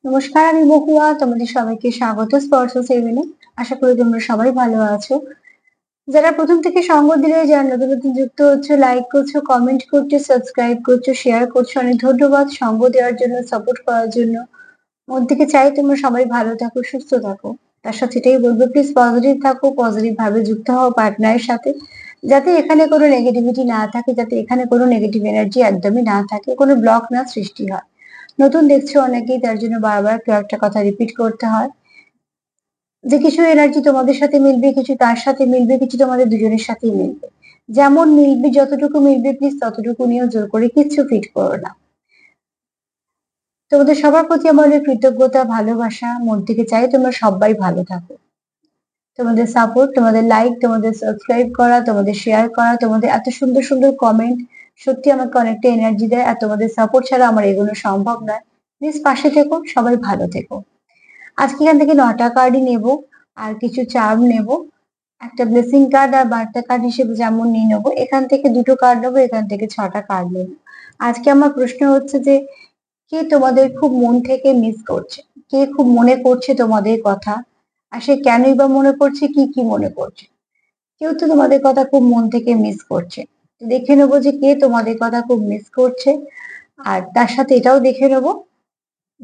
নমস্কার, আমি মহুয়া। তোমাদের সবাইকে স্বাগত স্পর্শ সেভেনে। আশা করি তোমরা সবাই ভালো আছো। যারা প্রথম থেকে সঙ্গ দিলে, যারা নতুন নতুন যুক্ত হচ্ছে, লাইক করছো, কমেন্ট করছো, সাবস্ক্রাইব করছো, শেয়ার করছো, অনেক ধন্যবাদ সঙ্গ দেওয়ার জন্য, সাপোর্ট করার জন্য। মন থেকে চাই তোমরা সবাই ভালো থাকো, সুস্থ থাকো। তার সাথে এটাই বলবো, প্লিজ পজিটিভ থাকো, পজিটিভ ভাবে যুক্ত হও পার্টনারের সাথে, যাতে এখানে কোনো নেগেটিভিটি না থাকে, যাতে এখানে কোনো নেগেটিভ এনার্জি একদমই না থাকে, কোনো ব্লক না সৃষ্টি হয়। নতুন দেখছো অনেকেই, তার জন্য বারবার কেউ একটা কথা রিপিট করতে হয় যে কিছু এনার্জি তোমাদের সাথে মিলবে, কিছু তার সাথে মিলবে, কিছু তোমাদের দুজনের সাথেই মিলবে। যেমন মিলবে, যতটুকু মিলবে প্লিজ ততটুকু নিয়েও জোর করে কিচ্ছু ফিট করো না। তোমাদের সবার প্রতি আমার অনেক কৃতজ্ঞতা, ভালোবাসা। মন থেকে চাই তোমরা সবাই ভালো থাকো। তোমাদের সাপোর্ট, তোমাদের লাইক, তোমাদের সাবস্ক্রাইব করা, তোমাদের শেয়ার করা, তোমাদের এত সুন্দর সুন্দর কমেন্ট সত্যি আমাকে অনেকটা এনার্জি দেয়। আর তোমাদের সাপোর্ট ছাড়া আমার এগুলো সম্ভব নয়। প্লিজ পাশে থেকো, সবাই ভালো থেকো। আজকে এখান থেকে 9টা কার্ডই নেব, আর কিছু চার্ম নেব, একটা ব্লেসিং কার্ড আর বার্তা কার্ড হিসেবে যেমন নিয়ে নেবো। এখান থেকে 2টো কার্ড নেবো, এখান থেকে 6টা কার্ড নেবো। আজকে আমার প্রশ্ন হচ্ছে যে কে তোমাদের খুব মন থেকে মিস করছে, কে খুব মনে করছে তোমাদের কথা, আর সে কেনই বা মনে করছে, কি কি মনে করছে। কেউ তো তোমাদের কথা খুব মন থেকে মিস করছে। তো দেখে নেবো যে কে তোমাদের কথা খুব মিস করছে, আর তার সাথে এটাও দেখে নেবো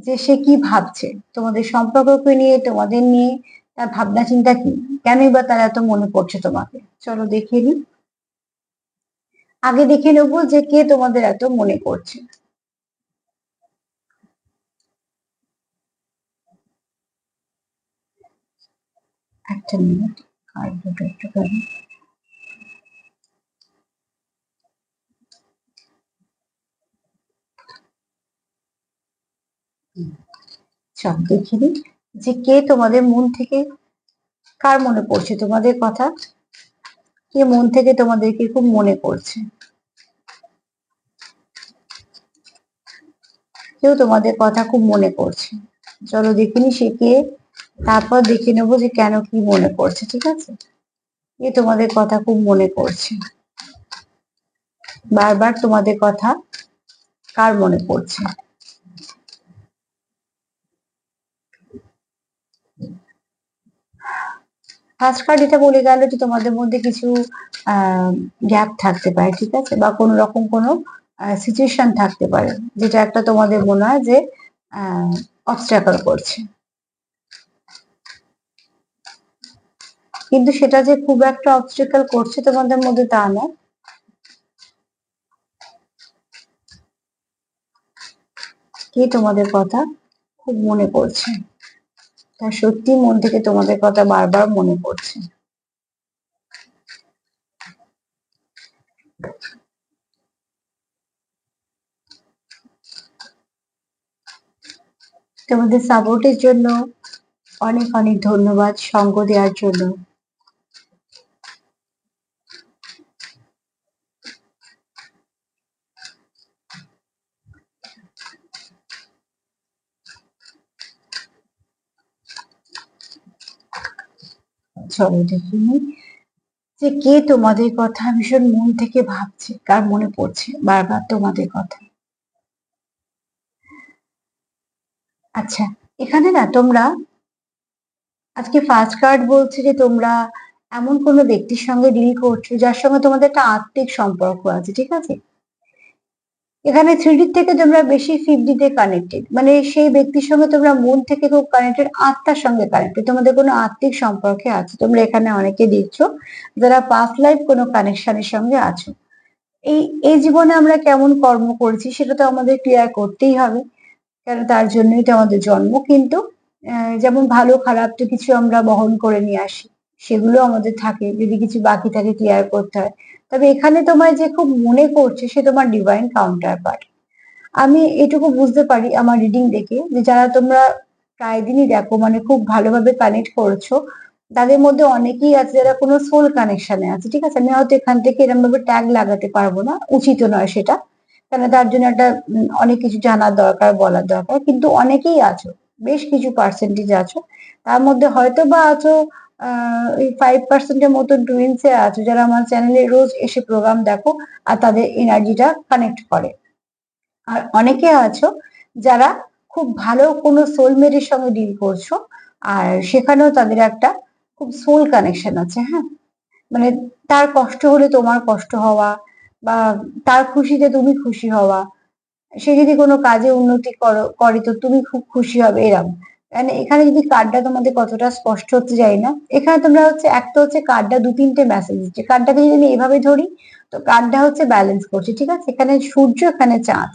যে সে কি ভাবছে তোমাদের সম্পর্ককে নিয়ে, তোমাদের নিয়ে। তার ভাবনা চিন্তা কি, কেনই বা তার এত মনে পড়ছে তোমাকে। চলো দেখে নিই। আগে দেখে নেবো যে কে তোমাদের এত মনে করছে। একটা মিনিট, কার্ড দুটো একটুখানি। চল দেখে নিই যে কে তোমাদের মন থেকে, কার মনে পড়ছে তোমাদের কথা, কে মন থেকে তোমাদেরকে খুব মনে করছে। কেউ তোমাদের কথা খুব মনে করছে। চলো দেখে নি সে কে, তারপর দেখে নেবো যে কেন কি মনে করছে। ঠিক আছে, কে তোমাদের কথা খুব মনে করছে, বারবার তোমাদের কথা কার মনে পড়ছে। ফার্স্ট কার্ড এটা বলে গেল যে তোমাদের মধ্যে কিছু গ্যাপ থাকতে পারে, ঠিক আছে, বা কোনো রকম কোনো সিচুয়েশন থাকতে পারে, যেটা একটা তোমাদের মনে হয় যে অবস্ট্রাকল করছে। কিন্তু সেটা যে খুব একটা অবস্ট্রাকল করছে তোমাদের মধ্যে তা নয়। কে তোমাদের কথা খুব মনে করছে, তা সত্যি মন থেকে তোমাদের কথা বারবার মনে পড়ছে। তোমাদের সাপোর্টের জন্য অনেক অনেক ধন্যবাদ, সঙ্গ দেওয়ার জন্য। চলো দেখিনি যে কে তোমাদের কথা ভীষণ মন থেকে ভাবছে, কার মনে পড়ছে বারবার তোমাদের কথা। আচ্ছা, এখানে না তোমরা, আজকে ফার্স্ট কার্ড বলছে যে তোমরা এমন কোনো ব্যক্তির সঙ্গে ডিল করছো যার সঙ্গে তোমাদের একটা আত্মিক সম্পর্ক আছে, ঠিক আছে। এখানে 3D থেকে তোমরা বেশি 5D তে কানেক্টেড, মানে সেই ব্যক্তির সঙ্গে তোমরা মন থেকে খুব কানেক্টেড, আত্মার সঙ্গে কানেক্টেড, তোমাদের কোনো আত্মিক সম্পর্কে আছে। তোমরা এখানে অনেকে দিচ্ছ যারা পাস্ট লাইফ কোনো কানেকশনের সঙ্গে আছো। এই এই জীবনে আমরা কেমন কর্ম করেছি সেটা তো আমাদের ক্লিয়ার করতেই হবে, কারণ তার জন্যই তো আমাদের জন্ম। কিন্তু যেমন ভালো খারাপ তো কিছু আমরা বহন করে নিয়ে আসি, সেগুলো আমাদের থাকে, যদি কিছু বাকি থাকে ক্লিয়ার করতে হয়। তবে এখানে তোমায় যে খুব মনে করছে সে তোমার ডিভাইন কাউন্টার পার্ট। আমি এটুকু বুঝতে পারি আমার রিডিং দেখে যে যারা তোমরা প্রায় দিনই দেখো, মানে খুব ভালোভাবে কানেক্ট করেছো, তাদের মধ্যে অনেকেই আছে যারা কোনো সোল কানেকশনে আছে, ঠিক আছে। আমি হয়তো এখান থেকে এরকম ভাবে ট্যাগ লাগাতে পারবো না, উচিত নয় সেটা, কারণ তার জন্য একটা অনেক কিছু জানার দরকার, বলার দরকার। কিন্তু অনেকেই আছো, বেশ কিছু পার্সেন্টেজ আছো, তার মধ্যে হয়তো বা আছো ওই 5% মতো টুইন্সে আছো যারা আমার চ্যানেলে রোজ এসে প্রোগ্রাম দেখো আর তাদের এনার্জিটা কানেক্ট করে। আর অনেকে আছো যারা খুব ভালো কোনো সোলমেটের সঙ্গে ডিল করছো, আর সেখানেও তাদের একটা খুব সোল কানেকশন আছে, হ্যাঁ। মানে তার কষ্ট হলে তোমার কষ্ট হওয়া, বা তার খুশিতে তুমি খুশি হওয়া, সে যদি কোনো কাজে উন্নতি করে তো তুমি খুব খুশি হবে, এরকম। মানে এখানে যদি কার্ডটা তোমাদের কতটা স্পষ্ট হচ্ছে জানি না, এখানে তোমরা হচ্ছে একটা হচ্ছে কার্ডটা দু তিনটে মেসেজ দিচ্ছে। কার্ডটাকে যদি আমি এভাবে ধরি, তো কার্ডটা হচ্ছে ব্যালেন্স করছে, ঠিক আছে। এখানে সূর্য, এখানে চাঁদ,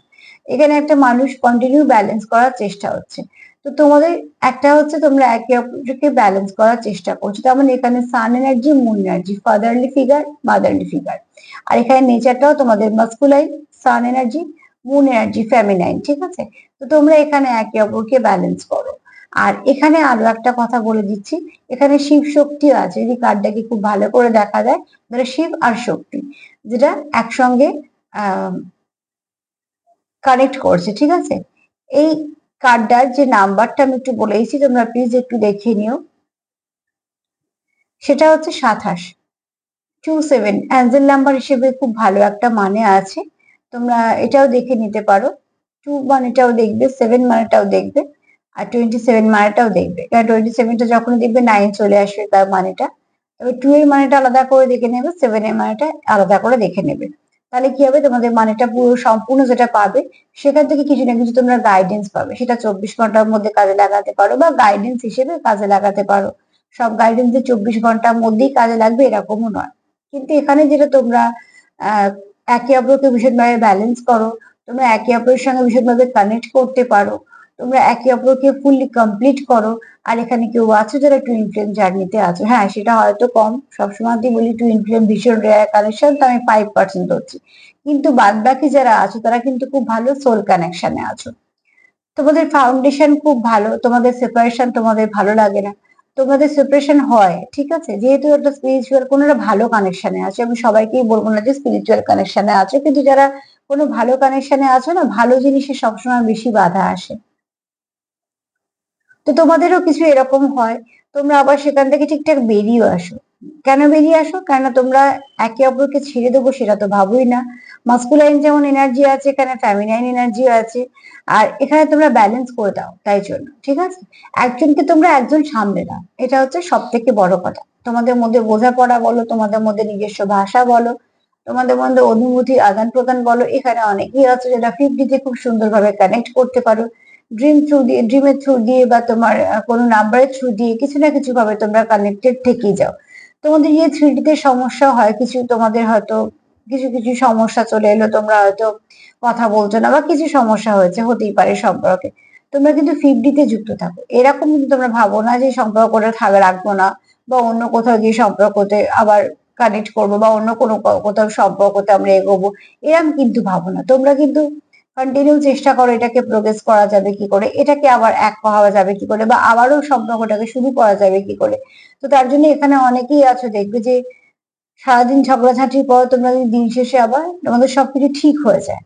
এখানে একটা মানুষ কন্টিনিউ ব্যালেন্স করার চেষ্টা হচ্ছে। তো তোমাদের একটা হচ্ছে তোমরা একে অপরকে ব্যালেন্স করার চেষ্টা করছো, তার মানে এখানে sun energy, moon energy, fatherly figure, motherly figure. আর এখানে নেচারটাও তোমাদের masculine, sun energy, moon energy feminine, ঠিক আছে। তো তোমরা এখানে একে অপরকে ব্যালেন্স করো। আর এখানে আরো একটা কথা বলে দিচ্ছি, এখানে শিব শক্তি আছে, যদি কার্ডটাকে খুব ভালো করে দেখা যায়, ধরো শিব আর শক্তি যেটা একসঙ্গে আহ কানেক্ট করছে, ঠিক আছে। এই কার্ডটার যে নাম্বারটা আমি একটু বলে দিচ্ছি, তোমরা প্লিজ একটু দেখে নিও। সেটা হচ্ছে 27, 27 অ্যাঞ্জেল নাম্বার হিসেবে খুব ভালো একটা মানে আছে। তোমরা এটাও দেখে নিতে পারো। 2 মানেটাও দেখবে, 7 মানেটাও দেখবে, আর 27 মানেটাও দেখবে। কারণ 27টা যখন দেখবে 9 চলে আসবে তার মানেটা। তবে 2 এর মানেটা আলাদা করে দেখে নেবে, 7 এর মানেটা আলাদা করে দেখে নেবে। তাহলে কি হবে, তোমাদের মানেটা পুরো সম্পূর্ণ যেটা পাবে, সেখান থেকে কিছু না কিছু তোমরা গাইডেন্স পাবে। সেটা 24 ঘন্টার মধ্যে কাজে লাগাতে পারো, বা গাইডেন্স হিসেবে কাজে লাগাতে পারো। সব গাইডেন্স যে 24 ঘন্টার মধ্যেই কাজে লাগবে এরকমও নয়। কিন্তু এখানে যেটা তোমরা আহ একে অপরকে ভীষণভাবে ব্যালেন্স করো, তোমরা একে অপরের সঙ্গে ভীষণভাবে কানেক্ট করতে পারো, তোমরা একে অপরকে ফুললি কমপ্লিট করো। আর এখানে কেউ আছো যারা টুইন ফ্লেম জার্নিতে আছো, হ্যাঁ সেটা হয়তো কম, সবসময় বলি টুইন ফ্লেম ভীষণ রেয়ার কানেকশন, তো আমি 5% ধরছি। কিন্তু বাদ বাকি যারা আছো তারা কিন্তু খুব ভালো সোল কানেকশনে আছো। তোমাদের ফাউন্ডেশন খুব ভালো, তোমাদের সেপারেশন তোমাদের ভালো লাগে না, তোমাদের সেপারেশন হয়, ঠিক আছে। যেহেতু একটা স্পিরিচুয়াল কোনো একটা ভালো কানেকশনে আছে, আমি সবাইকেই বলবো না যে স্পিরিচুয়াল কানেকশনে আছে, কিন্তু যারা কোনো ভালো কানেকশনে আছো না, ভালো জিনিসে সবসময় বেশি বাধা আসে। তো তোমাদেরও কিছু এরকম হয়, তোমরা আবার সেখান থেকে ঠিকঠাক বেরিয়ে আসো। কেন বেরিয়ে আসো? কেননা তোমরা একে অপরকে ছেড়ে দেবো সেটা তো ভাবোই না। মাস্কুলাইন যেমন এনার্জি আছে, এখানে ফ্যামিনাইন এনার্জিও আছে। আর এখানে তোমরা ব্যালেন্স করে দাও, তাই জন্য, ঠিক আছে। একজনকে তোমরা একজন সামলে নাও, এটা হচ্ছে সব থেকে বড় কথা। তোমাদের মধ্যে বোঝাপড়া বলো, তোমাদের মধ্যে নিজস্ব ভাষা বলো, তোমাদের মধ্যে অনুভূতি আদান প্রদান বলো, এখানে অনেকেই আছে যারা 50 খুব সুন্দরভাবে কানেক্ট করতে পারো। ড্রিমের থ্রু দিয়ে বা তোমার কোনো নাম্বারের থ্রু দিয়ে কিছু না কিছু ভাবে তোমরা কানেক্টেড থেকেই যাও। তোমাদের যে 3D তে সমস্যা হয় কিছু, তোমাদের হয়তো কিছু কিছু সমস্যা চলে এলো, তোমরা হয়তো কথা বলছো না, বা কিছু সমস্যা হয়েছে, হতেই পারে সম্পর্কে। তোমরা কিন্তু 50 তে যুক্ত থাকো, এরকম কিন্তু তোমরা ভাবো না যে সম্পর্কটা রাখবো না, বা অন্য কোথাও গিয়ে সম্পর্কতে আবার কানেক্ট করবো, বা অন্য কোনো কোথাও সম্পর্কতে আমরা এগোবো, এরকম কিন্তু ভাবো না। তোমরা কিন্তু কন্টিনিউ চেষ্টা করো এটাকে প্রোগ্রেস করা যাবে কি করে, এটাকে আবার এক হওয়া যাবে কি করে, বা আবারও সম্পর্কটাকে শুরু করা যাবে কি করে। তো তার জন্য এখানে অনেকেই আছো, দেখবে যে সারাদিন ঝগড়াঝাঁটির পর তোমরা যদি দিন শেষে আবার তোমাদের সবকিছু ঠিক হয়ে যায়।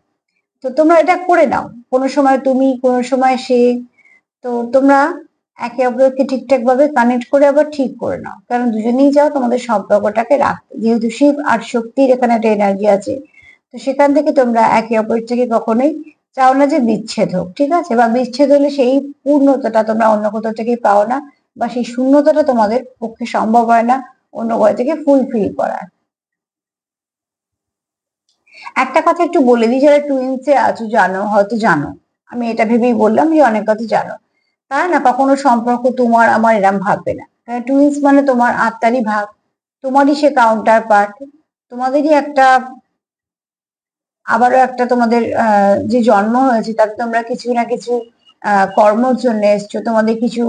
তো তোমরা এটা করে নাও, কোনো সময় তুমি, কোনো সময় সে। তো তোমরা একে অপরকে ঠিকঠাক ভাবে কানেক্ট করে আবার ঠিক করে নাও, কারণ দুজনেই চাও তোমাদের সম্পর্কটাকে রাখতে। যেহেতু শিব আর শক্তির এখানে একটা এনার্জি আছে, তো সেখান থেকে তোমরা একে অপরের থেকে কখনোই চাও না যে বিচ্ছেদ হোক, ঠিক আছে। বা বিচ্ছেদ হলে সেই পূর্ণতাটা তোমরা অন্য কোথাও থেকে পাও না, বা সেই শূন্যতাটা তোমাদের পক্ষে সম্ভব হয় না অন্য কোথাও থেকে ফুলফিল করার। একটা কথা একটু বলে দিই, যারা টুইন্সে আছো জানো, হয়তো জানো, আমি এটা ভেবেই বললাম যে অনেক কথা জানো, তাই না কখনো সম্পর্ক তোমার আমার এরম ভাববে না। কারণ টুইন্স মানে তোমার আত্মারই ভাগ, তোমারই সে কাউন্টার পার্ট, তোমাদেরই একটা, আবারও একটা তোমাদের যে জন্ম হয়েছে তাতে তোমরা কিছু না কিছু কর্মর জন্য এসছো, তোমাদের কিছু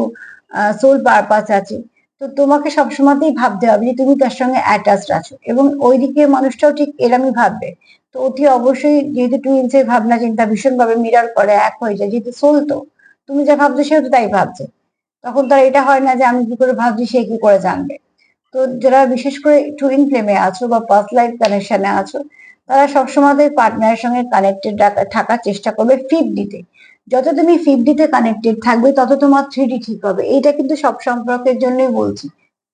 সোল পারপাস আছে। তো তোমাকে সবসময়তেই ভাবতে হবে যে তুমি তার সঙ্গে অ্যাটাচড আছো, এবং ওইদিকে মানুষটাও ঠিক এরমই ভাববে। তো অতি অবশ্যই, যেহেতু টুইন্সের ভাবনা চিন্তা ভীষণ ভাবে মিরর করে, এক হয়ে যায়, যেহেতু সোল, তো তুমি যা ভাবছো সেও তো তাই ভাবছে। তখন তার এটা হয় না যে আমি কি করে ভাবছি সে কি করে জানবে। তো যারা বিশেষ করে টুইন ফ্লেমে আছো বা পাস্ট লাইফ কানেকশনে আছো, তারা সবসময় পার্টনারের সঙ্গে কানেক্টেড থাকার চেষ্টা করবে 50-তে। যত তুমি 50-তে কানেক্টেড থাকবে তত তোমার 3D ঠিক হবে, এইটা কিন্তু সব সম্পর্কের জন্যই বলছি।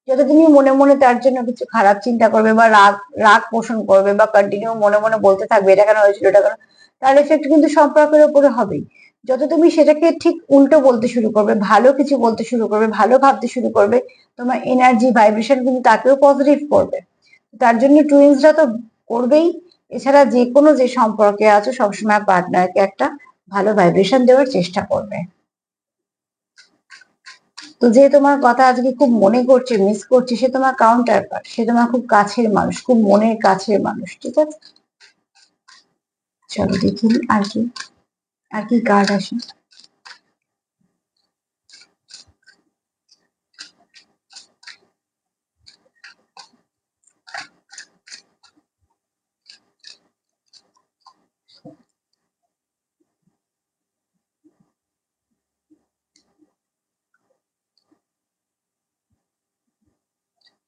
যত তুমি মনে মনে তার জন্য কিছু খারাপ চিন্তা করবে, বা রাগ রাগ পোষণ করবে, বা কন্টিনিউ মনে মনে বলতে থাকবে এটা কেন হয়েছিল এটা কেন, তার এফেক্ট কিন্তু সম্পর্কের উপরে হবেই। যত তুমি সেটাকে ঠিক উল্টো বলতে শুরু করবে, ভালো কিছু বলতে শুরু করবে, ভালো ভাবতে শুরু করবে, তোমার এনার্জি ভাইব্রেশন কিন্তু তাকেও পজিটিভ করবে। তার জন্য টুইন্সরা তো করবেই। এছাড়া যে কোনো যে সম্পর্কে আছো সবসময় পার্টনারকে একটা ভালো ভাইব্রেশন দেওয়ার চেষ্টা করবে। তো যে তোমার কথা আজকে খুব মনে করছে, মিস করছে, সে তোমার কাউন্টার পার্ট, সে তোমার খুব কাছের মানুষ, খুব মনের কাছের মানুষ, ঠিক আছে? চলো দেখি আর কি, আর কি কার্ড আসে।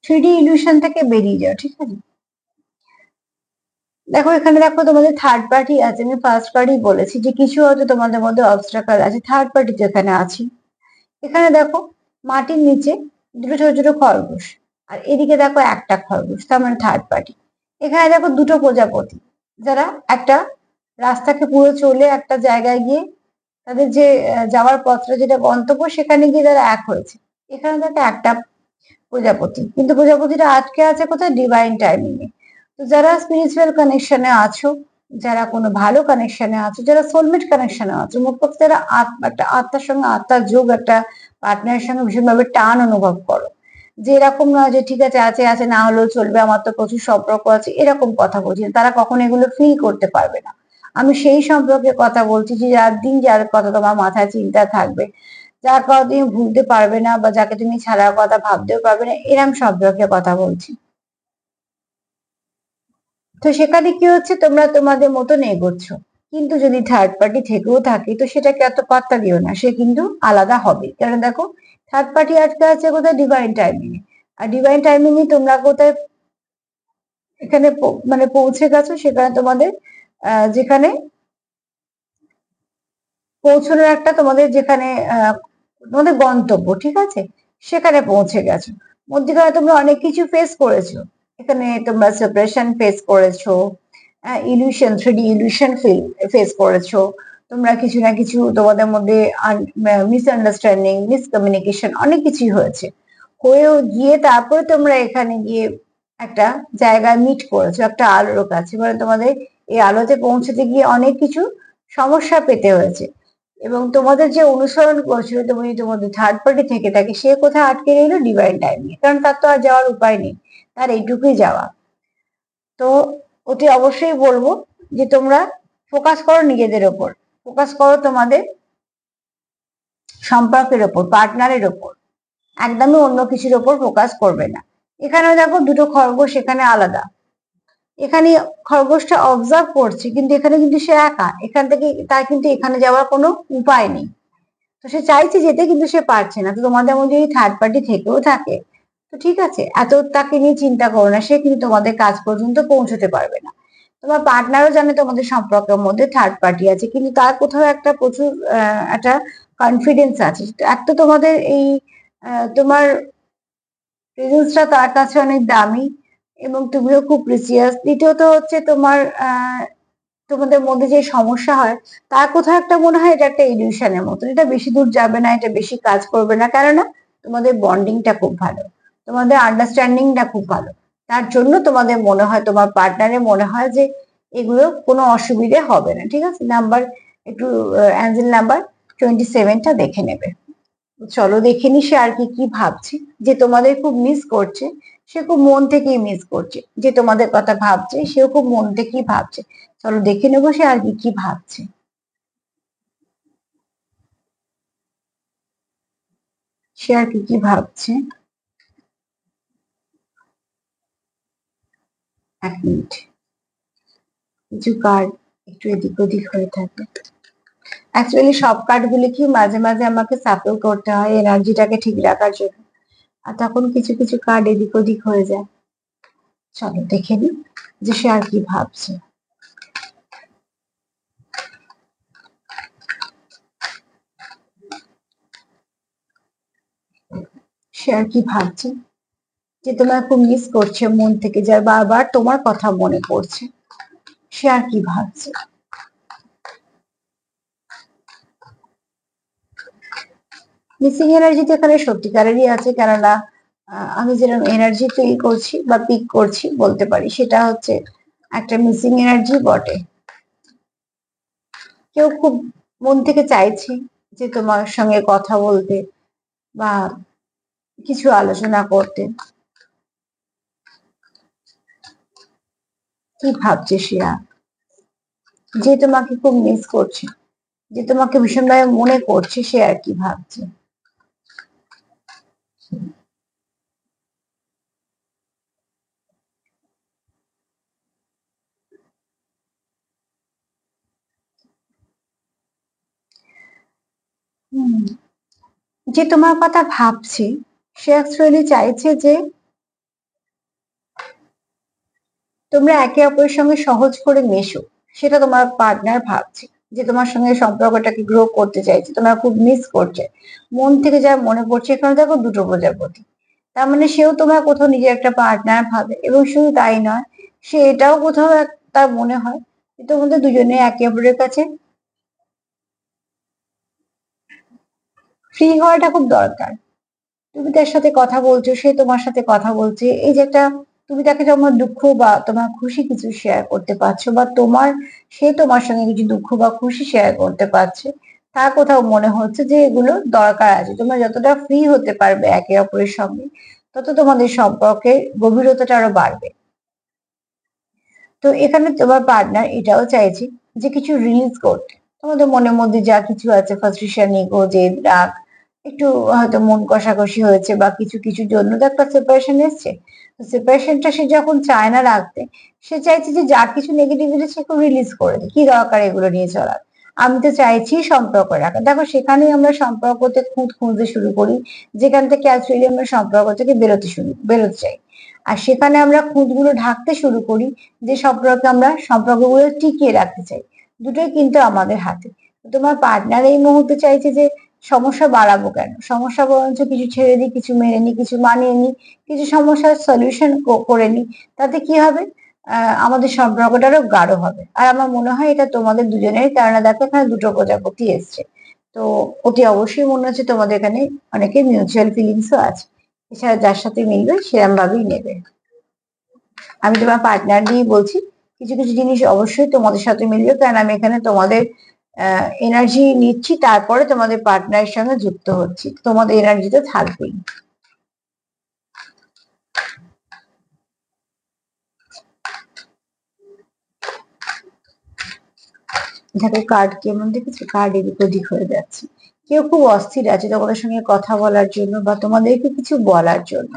থ্রিডি ইলিউশন থেকে বেরিয়ে যাও, ঠিক আছে? দেখো এখানে দেখো তোমাদের থার্ড পার্টি আছে, আমি ফার্স্ট কার্ডই বলেছি যে কিছু হয়তো তোমাদের মধ্যে অবস্ট্রাকল আছে, থার্ড পার্টি যেখানে আছে। এখানে দেখো মাটির নিচে দুটো ছোট ছোট খরগোশ, আর এদিকে দেখো একটা খরগোশ, তার মানে থার্ড পার্টি। এখানে দেখো দুটো প্রজাপতি, যারা একটা রাস্তাকে পুরো চলে একটা জায়গায় গিয়ে তাদের যে যাওয়ার পথটা যেটা গন্তব্য সেখানে গিয়ে তারা এক হয়েছে। এখানে দেখো একটা প্রজাপতি, কিন্তু প্রজাপতিটা আটকে আছে কোথায়? ডিভাইন টাইমিং এ। তো যারা স্পিরিচুয়াল কানেকশনে আছো, যারা কোনো ভালো কানেকশনে আছো, যারা সোলমেট কানেকশনে আছো, মোট কথা যারা একটা আত্মার সঙ্গে আত্মার যোগ, একটা পার্টনারের সঙ্গে ভীষণভাবে টান অনুভব করো, যে এরকম নয় যে ঠিক আছে আছে আছে না হলেও চলবে, আমার তো প্রচুর সম্পর্ক আছে, এরকম কথা বলছি না। তারা কখনো এগুলো ফিল করতে পারবে না। আমি সেই সম্পর্কে কথা বলছি যে যার দিন যার কথা তোমার মাথায় চিন্তা থাকবে, যার কথা তুমি ভুলতে পারবে না, বা যাকে তুমি ছাড়ার কথা ভাবতেও পারবে না, এরম সম্পর্কে কথা বলছি। তো সেখানে কি হচ্ছে, তোমরা তোমাদের মতন এগোচ্ছ, কিন্তু যদি থার্ড পার্টি থেকেও থাকে তো সেটাকে এত পাত্তা দিও না, সে কিন্তু আলাদা হবে। কারণ দেখো থার্ড পার্টি আজকে আছে কোথায়? ডিভাইন টাইমিং এ। আর ডিভাইন টাইমিং এ তোমরা কোথায় এখানে মানে পৌঁছে গেছো, সেখানে তোমাদের যেখানে পৌঁছানোর একটা তোমাদের যেখানে তোমাদের গন্তব্য, ঠিক আছে, সেখানে পৌঁছে গেছো। মধ্যিখানে তোমরা অনেক কিছু ফেস করেছো, এখানে তোমরা সেপারেশন ফেস করেছো, ইলিউশন, থ্রিডি ইলিউশন ফেস করেছো, তোমরা কিছু না কিছু তোমাদের মধ্যে মিসআন্ডারস্ট্যান্ডিং, মিসকমিউনিকেশন অনেক কিছুই হয়েছে, হয়েও গিয়ে তারপরে তোমরা এখানে গিয়ে একটা জায়গায় মিট করেছো একটা আলোর কাছে, মানে তোমাদের এই আলোতে পৌঁছতে গিয়ে অনেক কিছু সমস্যা পেতে হয়েছে। এবং তোমাদের যে অনুসরণ করছিল, তুমি তোমাদের থার্ড পার্টি থেকে থাকে, সে কোথায় আটকে রইলো? ডিভাইন টাইমিং, কারণ তার তো আর যাওয়ার উপায় নেই, তার এইটুকুই যাওয়া। তো অতি অবশ্যই বলবো যে তোমরা ফোকাস করো নিজেদের ওপর, ফোকাস করো তোমাদের সম্পর্কের ওপর, পার্টনারের ওপর, একদমই অন্য কিছুর ওপর ফোকাস করবে না। এখানে দেখো দুটো খরগোশ এখানে আলাদা, এখানে খরগোশটা অবজার্ভ করছে, কিন্তু এখানে কিন্তু সে একা, এখান থেকে তার কিন্তু এখানে যাওয়ার কোনো উপায় নেই। তো সে চাইছে যেতে, কিন্তু সে পারছে না। তো তোমাদের মধ্যে যদি থার্ড পার্টি থেকেও থাকে তো ঠিক আছে, এত তাকে নিয়ে চিন্তা করো না, সে কিন্তু তোমাদের কাজ পর্যন্ত পৌঁছতে পারবে না। তোমার পার্টনারও জানে তোমাদের সম্পর্কের মধ্যে থার্ড পার্টি আছে, কিন্তু তার কোথাও একটা প্রচুর একটা কনফিডেন্স আছে। একটা তোমাদের এই তোমার প্রেজেন্সটা তার কাছে অনেক দামি, এবং তুমিও খুব প্রিসিয়াস। দ্বিতীয়ত হচ্ছে তোমার তোমাদের মধ্যে যে সমস্যা হয়, তার কোথাও একটা মনে হয় এটা একটা ইলিউশনের মতো, এটা বেশি দূর যাবে না, এটা বেশি কাজ করবে না, কেননা তোমাদের বন্ডিংটা খুব ভালো, তোমাদের আন্ডারস্ট্যান্ডিংটা খুব ভালো। তার জন্য তোমাদের মনে হয়, তোমার পার্টনারের মনে হয় যে এগুলো কোনো অসুবিধে হবে না, ঠিক আছে? নাম্বার একটু অ্যাঞ্জেল নাম্বার 27টা দেখে নেবে। চলো দেখে নি সে আর কি কি ভাবছে। যে তোমাদের খুব মিস করছে, সে খুব মন থেকেই মিস করছে, যে তোমাদের কথা ভাবছে সেও খুব মন থেকেই ভাবছে। চলো দেখে নেবো সে আর কি কি ভাবছে। সে আর কি কি ভাবছে। 1 মিনিট, কিছু কার্ড একটু এদিক ওদিক হয়ে থাকে। অ্যাকচুয়ালি সব কার্ড গুলি কি মাঝে মাঝে আমাকে সাফল করতে হয় এনার্জিটাকে ঠিক রাখার জন্য, আর তখন কিছু কিছু কার্ড এদিক ওদিক হয়ে যায়। চলো দেখে নি যে সে আর কি ভাবছে। সে আর কি ভাবছে, যে তোমার খুব মিস করছে মন থেকে, যার বারবার তোমার কথা মনে পড়ছে, সে আর কি ভাবছে। মিসিং এনার্জি তো এখানে সত্যিকারেরই আছে, কেননা আমি যেরকম এনার্জি ফিল করছি বা পিক করছি বলতে পারি, সেটা হচ্ছে একটা মিসিং এনার্জি বটে। কেউ খুব মন থেকে চাইছে যে তোমার সঙ্গে কথা বলতে বা কিছু আলোচনা করতে। কি ভাবছে সে, যে তোমাকে খুব মিস করছে, যে তোমাকে ভীষণভাবে মনে করছে, সে আর কি ভাবছে। হুম, যে তোমার কথা ভাবছে সে অ্যাকচুয়ালি চাইছে যে তোমরা একে অপরের সঙ্গে সহজ করে মেশো। সেটা তোমার পার্টনার ভাবছে, যে তোমার সঙ্গে সম্পর্কটাকে গ্রো করতে চাইছে, তোমার খুব মিস করছে, মন থেকে যা মনে পড়ছে। এখানে দেখো দুটো প্রজাপতি, তার মানে সেও তোমার কোথাও নিজের একটা পার্টনার ভাবে, এবং শুধু তাই নয়, সে এটাও কোথাও তার মনে হয় যে তোমাদের দুজনে একে অপরের কাছে ফ্রি হওয়াটা খুব দরকার। তুমি তার সাথে কথা বলছো, সে তোমার সাথে কথা বলছে, এই যে একটা, তুমি তাকে তোমার দুঃখ বা তোমার খুশি কিছু শেয়ার করতে পারছো, বা সে তোমার সঙ্গে কিছু দুঃখ বা খুশি শেয়ার করতে পারছে, তার কোথাও মনে হচ্ছে যে এগুলো দরকার আছে। তোমরা যতটা ফ্রি হতে পারবে একে অপরের সঙ্গে, তত তোমাদের সম্পর্কের গভীরতাটা আরো বাড়বে। তো এখানে তোমার পার্টনার এটাও চাইছে যে কিছু রিলিজ করতে। তোমাদের মনের মধ্যে যা কিছু আছে, ফ্রাস্ট্রেশন, ইগো, জেদ, রাগ, একটু হয়তো মন কষাকষি হয়েছে, বা কিছু কিছু জন্য তো একটা সেপারেশন এসছে। তো সেপারেশনটা সে যখন চায় না রাখতে, সে চাইছে যে যা কিছু নেগেটিভিটি সে একটু রিলিজ করে দেয়। কি দরকার এগুলো নিয়ে চলার, আমি তো চাইছি সম্পর্ক রাখা। দেখো, সেখানেই আমরা সম্পর্কতে খুঁত খুঁজতে শুরু করি, যেখান থেকে অ্যাকচুয়ালি আমরা সম্পর্ক থেকে বেরোতে চাই। আর সেখানে আমরা খুঁতগুলো ঢাকতে শুরু করি, যে সম্পর্কগুলো টিকিয়ে রাখতে চাই। দুটোই কিন্তু আমাদের হাতে। তোমার পার্টনার এই মুহূর্তে চাইছে যে সমস্যা বাড়াবো কেন, সমস্যা বরঞ্চ কিছু ছেড়ে দিই, কিছু মেনে নিই, কিছু মানিয়ে নিই, কিছু সমস্যার সলিউশন করে নিই। তাতে কি হবে, আমাদের সম্পর্কটা আরো গাঢ় হবে। আর আমার মনে হয় এটা তোমাদের দুজনের, কেননা দেখো এখানে দুটো প্রজাপতি এসছে। তো অতি অবশ্যই মনে হচ্ছে তোমাদের এখানে অনেকের মিউচুয়াল ফিলিংসও আছে। এছাড়া যার সাথে মিলবে সেরকম ভাবেই নেবে। আমি তোমার পার্টনার নিয়েই বলছি, কিছু কিছু জিনিস অবশ্যই তোমাদের সাথে মিলবে, কারণ আমি এখানে তোমাদের এনার্জি নিচ্ছি, তারপরে তোমাদের পার্টনারের সঙ্গে যুক্ত হচ্ছি। তোমাদের এনার্জি তো থাকবেই। দেখো, কার্ড কেমন দেখেছো, কার্ড এদিক ওদিক হয়ে যাচ্ছে। কেউ খুব অস্থির আছে তোমাদের সঙ্গে কথা বলার জন্য, বা তোমাদেরকে কিছু বলার জন্য।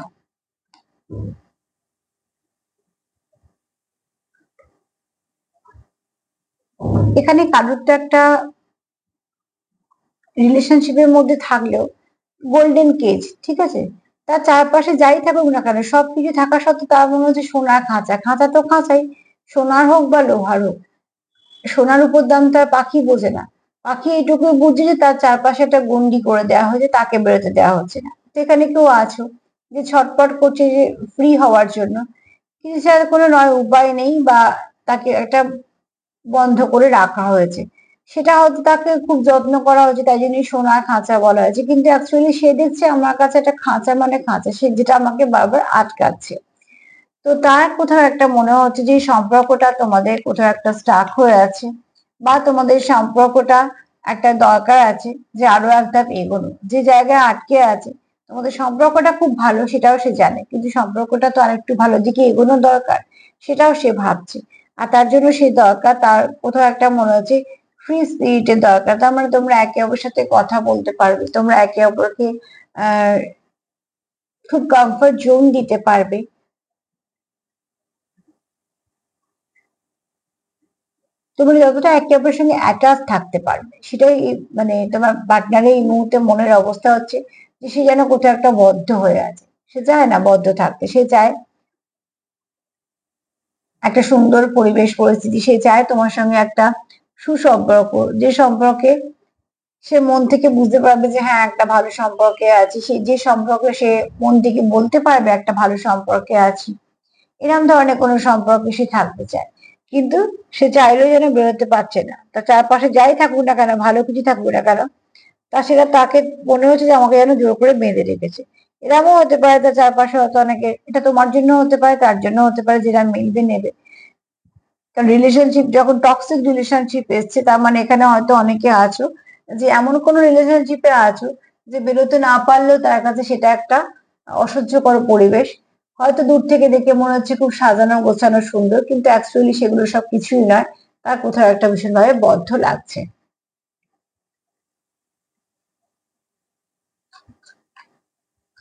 এখানে কারোর তো একটা রিলেশনশিপের মধ্যে থাকলেও গোল্ডেন কেজ, ঠিক আছে, তার চারপাশে যাই থাকুক না কেন, সবকিছু থাকা সত্ত্বেও তার মনে হচ্ছে সোনার খাঁচা, খাঁচা তো খাঁচাই, সোনার হোক বা লোহার হোক। সোনার উপর দাম তার পাখি বোঝে না। পাখি এইটুকু বুঝছে যে তার চারপাশে একটা গন্ডি করে দেওয়া হয়েছে, তাকে বেরোতে দেওয়া হচ্ছে না। তো এখানে কেউ আছো যে ছটপট করছে যে ফ্রি হওয়ার জন্য, কিন্তু যার কোনো নয় উপায় নেই, বা তাকে একটা বন্ধ করে রাখা হয়েছে। সেটা হয়তো তাকে খুব যত্ন করা হয়েছে, তাই জন্যই সোনার খাঁচা বলা হয়েছে, কিন্তু অ্যাকচুয়ালি সে দেখছে আমার কাছে একটা খাঁচা মানে খাঁচা, সে যেটা আমাকে বারবার আটকাচ্ছে। তো তার কোথাও একটা মনে হচ্ছে যে সম্পর্কটা তোমাদের কোথাও একটা স্টাক হয়ে আছে, বা তোমাদের সম্পর্কটা একটা দরকার আছে যে আরো এক ধাপ এগোনো, যে জায়গায় আটকে আছে। তোমাদের সম্পর্কটা খুব ভালো সেটাও সে জানে, কিন্তু সম্পর্কটা তো আরেকটু ভালো দিকে এগোনো দরকার, সেটাও সে ভাবছে। আর তার জন্য সে দরকার, তার কোথাও একটা মনে হচ্ছে ফ্রি স্পিরিটের দরকার। তার মানে তোমরা একে অপরের সাথে কথা বলতে পারবে, তোমরা একে অপরকে আহ খুব কমফর্ট জোন দিতে পারবে। তুমি যতটা একে অপরের সঙ্গে অ্যাটাচ থাকতে পারবে, সেটাই মানে তোমার পার্টনারের এই মুহূর্তে মনের অবস্থা হচ্ছে যে সে যেন কোথাও একটা বদ্ধ হয়ে আছে। সে চায় না বদ্ধ থাকতে, সে চায় একটা সুন্দর পরিবেশ পরিস্থিতি, সে চায় তোমার সঙ্গে একটা সুসম্পর্ক, যে সম্পর্কে সে মন থেকে বুঝতে পারবে যে হ্যাঁ একটা ভালো সম্পর্কে আছে, সে যে সম্পর্কে সে মন থেকে বলতে পারবে একটা ভালো সম্পর্কে আছি। এরকম ধরনের কোনো সম্পর্কে সে থাকতে চায়, কিন্তু সে চাইলেও যেন বেরোতে পারছে না। তার চারপাশে যাই থাকুক না কেন, ভালো কিছু থাকুক না কেন, সেটা তাকে মনে হচ্ছে যে আমাকে যেন জোর করে বেঁধে রেখেছে। এরকমও হতে পারে, তার চারপাশে হয়তো অনেকে, এটা তোমার জন্য হতে পারে, তার জন্য হতে পারে, যেটা মিলবে নেবে। কারণ রিলেশনশিপ যখন টক্সিক রিলেশনশিপ এসছে, তার মানে এখানে হয়তো অনেকে আছো যে এমন কোন রিলেশনশিপে আছো যে বেরোতে না পারলেও তার কাছে সেটা একটা অসহ্যকর পরিবেশ। হয়তো দূর থেকে দেখে মনে হচ্ছে খুব সাজানো গোছানো সুন্দর, কিন্তু অ্যাকচুয়ালি সেগুলো সব কিছুই নয়। তার কোথাও একটা ভীষণভাবে বদ্ধ লাগছে।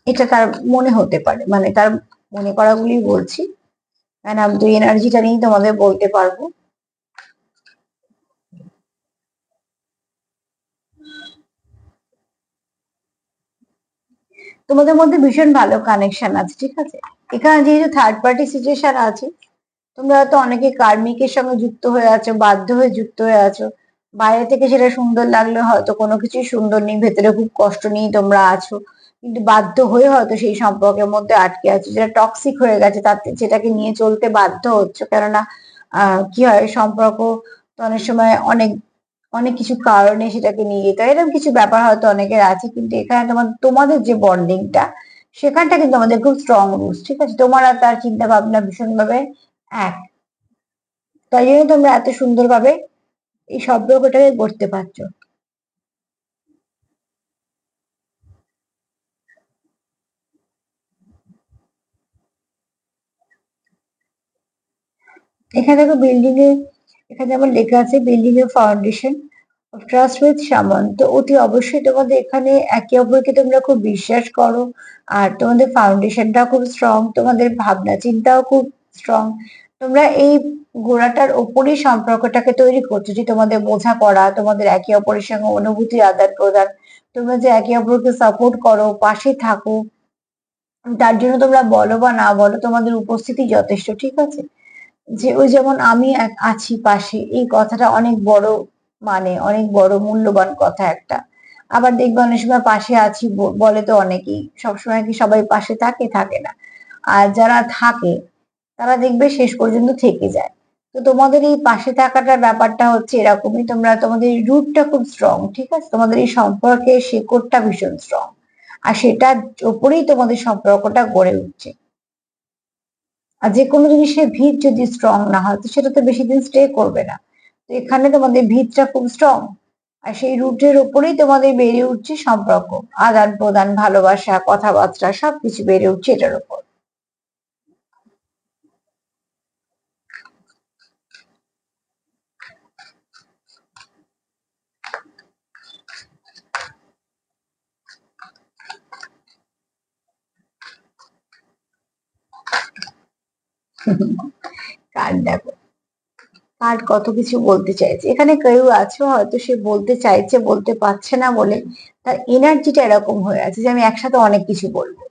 এটা তার মনে হতে পারে, মানে তার মনে করাগুলি বলছি। কারণ আমি তো এনার্জিটা নিয়েই তোমাদের বলতে পারবো। তোমাদের মধ্যে ভীষণ ভালো কানেকশন আছে, ঠিক আছে। এখানে যেহেতু থার্ড পার্টি সিচুয়েশন আছে, তোমরা হয়তো অনেকে কার্মিকের সঙ্গে যুক্ত হয়ে আছো, বাধ্য হয়ে যুক্ত হয়ে আছো। বাইরে থেকে সেটা সুন্দর লাগলে হয়তো কোনো কিছুই সুন্দর নেই, ভেতরে খুব কষ্ট নিয়ে তোমরা আছো, কিন্তু বাধ্য হয়ে হয়তো সেই সম্পর্কের মধ্যে আটকে আছো, যেটা টক্সিক হয়ে গেছে, তাতে যেটাকে নিয়ে চলতে বাধ্য হচ্ছে। কেননা কি হয়, সম্পর্ক তো অনেক সময় অনেক অনেক কিছু কারণে সেটাকে নিয়ে যেতে হয়, এরকম কিছু ব্যাপার হয়তো অনেকের আছে। কিন্তু এখানে তোমাদের যে বন্ডিংটা, সেখানটা কিন্তু আমাদের খুব স্ট্রং রুটস, ঠিক আছে। তোমার আর তার চিন্তা ভাবনা ভীষণভাবে এক, তাই জন্য তোমরা এত সুন্দরভাবে এই সম্পর্কটাকে গড়তে পারছো। এখানে দেখো বিল্ডিং এ, এখানে যেমন লেখা আছে বিল্ডিং এর ফাউন্ডেশন অফ ট্রাস্ট উইথ সামন। তো অতি অবশ্যই তোমাদের এখানে একে অপরকে তোমরা খুব বিশ্বাস করো, আর তোমাদের ফাউন্ডেশনটাও খুব স্ট্রং, তোমাদের ভাবনা চিন্তাও খুব স্ট্রং। তোমরা এই গোড়াটার ওপরই সম্পর্কটাকে তৈরি করছো, যে তোমাদের বোঝাপড়া, তোমাদের একে অপরের সঙ্গে অনুভূতির আদান প্রদান, তোমরা যে একে অপরকে সাপোর্ট করো, পাশে থাকো, তার জন্য তোমরা বলো বা না বলো, তোমাদের উপস্থিতি যথেষ্ট, ঠিক আছে। যে ওই যেমন আমি আছি পাশে, এই কথাটা অনেক বড়, মানে অনেক বড় মূল্যবান কথা একটা। আবার দেখবে অনেক সময় পাশে আছি বলে তো অনেকেই, সবসময় কি সবাই পাশে থাকে? থাকে না। আর যারা থাকে তারা দেখবে শেষ পর্যন্ত থেকে যায়। তো তোমাদের এই পাশে থাকাটার ব্যাপারটা হচ্ছে এরকমই, তোমরা তোমাদের রুটটা খুব স্ট্রং, ঠিক আছে। তোমাদের এই সম্পর্কের শেকড়টা ভীষণ স্ট্রং, আর সেটার উপরেই তোমাদের সম্পর্কটা গড়ে উঠছে। আর যে কোনো জিনিসের ভিত যদি স্ট্রং না হয়, তো সেটা তো বেশি দিন স্টে করবে না। তো এখানে তোমাদের ভিতটা খুব স্ট্রং, আর সেই রুটের উপরেই তোমাদের বেড়ে উঠছে সম্পর্ক, আদান প্রদান, ভালোবাসা, কথাবার্তা সবকিছু বেড়ে উঠছে এটার উপর। কার দেখো, কার কত কিছু বলতে চাইছে। এখানে কেউ আছে হয়তো সে বলতে চাইছে, বলতে পারছে না বলে তার এনার্জিটা এরকম হয়ে আছে যে আমি একসাথে অনেক কিছু বলবো।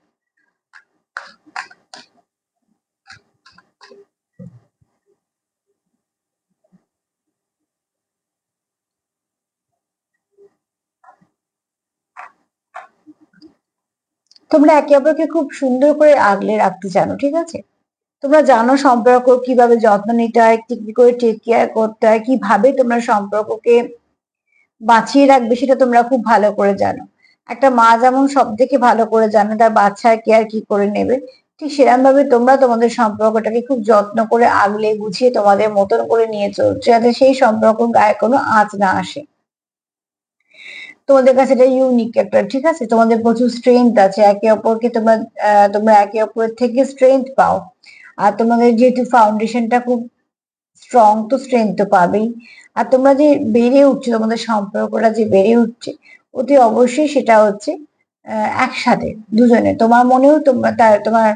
তোমরা একে অপরকে খুব সুন্দর করে আগলে রাখতে জানো, ঠিক আছে। তোমরা জানো সম্পর্ক কিভাবে যত্ন নিতে হয়, কি করে টেক কেয়ার করতে হয়, কিভাবে তোমরা সম্পর্ককে বাঁচিয়ে রাখবে, সেটা তোমরা খুব ভালো করে জানো। একটা মা যেমন সব থেকে ভালো করে জানে তার বাচ্চার কেয়ার কি করে নেবে, ঠিক সেরকম ভাবে তোমরা তোমাদের সম্পর্কটাকে খুব যত্ন করে আগলে গুছিয়ে তোমাদের মতন করে নিয়ে চলছো, যাতে সেই সম্পর্ক গায়ে কোনো আঁচ না আসে। তোমাদের কাছে এটা ইউনিক একটা, ঠিক আছে। তোমাদের প্রচুর স্ট্রেংথ আছে, একে অপরকে তোমরা তোমরা একে অপরের থেকে স্ট্রেংথ পাও। আর তোমাদের যেহেতু ফাউন্ডেশনটা খুব স্ট্রং, তো স্ট্রেংথ তো পাবেই। আর তোমরা যে বেড়ে উঠছো, তোমাদের সম্পর্কটা যে বেড়ে উঠছে, অতি অবশ্যই সেটা হচ্ছে একসাথে দুজনে, তোমার মনেও তোমার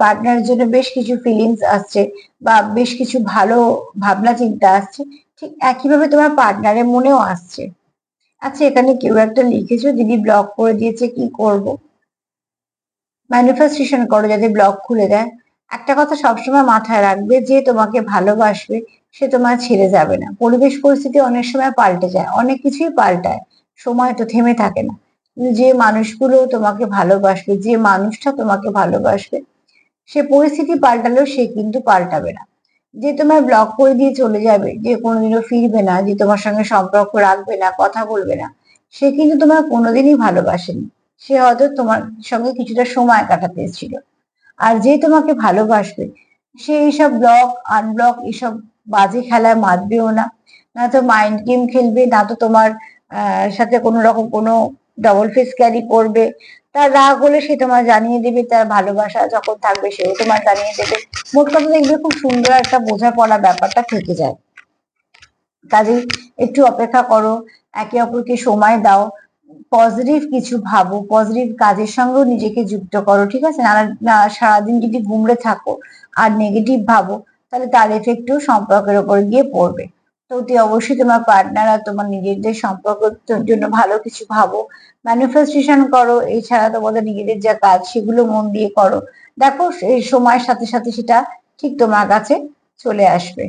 পার্টনারের জন্য বেশ কিছু ফিলিংস আসছে, বা বেশ কিছু ভালো ভাবনা চিন্তা আসছে, ঠিক একইভাবে তোমার পার্টনারের মনেও আসছে। আচ্ছা, এখানে কেউ একটা লিখেছো দিদি ব্লক করে দিয়েছে, কি করব? ম্যানিফেস্টেশন করো যাতে ব্লক খুলে দেয়। একটা কথা সবসময় মাথায় রাখবে, যে তোমাকে ভালোবাসবে সে তোমার ছেড়ে যাবে না। পরিবেশ পরিস্থিতি অনেক সময় পাল্টে যায়, অনেক কিছুই পাল্টায়, সময় তো থেমে থাকে না। কিন্তু যে মানুষগুলো তোমাকে ভালোবাসবে, যে মানুষটা তোমাকে ভালোবাসবে, সে পরিস্থিতি পাল্টালেও সে কিন্তু পাল্টাবে না। যে তোমার ব্লক করে দিয়ে চলে যাবে, যে কোনোদিনও ফিরবে না, যে তোমার সঙ্গে সম্পর্ক রাখবে না, কথা বলবে না, সে কিন্তু তোমার কোনোদিনই ভালোবাসেনি। সে হয়তো তোমার সঙ্গে কিছুটা সময় কাটাতে এসেছিল। আর যে তোমাকে ভালোবাসবে সে এইসব ব্লক আনব্লক এসব বাজে খেলায় মাতবেও না। না তো মাইন্ড গেম খেলবে, না তো তোমার সাথে কোনো রকম কোনো ডবল ফেস ক্যারি করবে। তার রাগ হলে সে তোমার জানিয়ে দেবে, তার ভালোবাসা যখন থাকবে সেও তোমার জানিয়ে দেবে। মোট কথা দেখবে খুব সুন্দর একটা বোঝাপড়া ব্যাপারটা থেকে যায়। কাজেই একটু অপেক্ষা করো, একে অপরকে সময় দাও, পজিটিভ কিছু ভাবো, পজিটিভ কাজের সঙ্গেও নিজেকে যুক্ত করো, ঠিক আছে? না সারাদিন যদি গুমড়ে থাকো আর নেগেটিভ ভাবো, তাহলে তার এফেক্টও সম্পর্কের উপর গিয়ে পড়বে। তো অতি অবশ্যই তোমার পার্টনার আর তোমার নিজেদের সম্পর্কের জন্য ভালো কিছু ভাবো, ম্যানিফেস্টেশন করো। এছাড়া তোমাদের নিজেদের যা কাজ সেগুলো মন দিয়ে করো। দেখো এই সময়ের সাথে সাথে সেটা ঠিক তোমার কাছে চলে আসবে।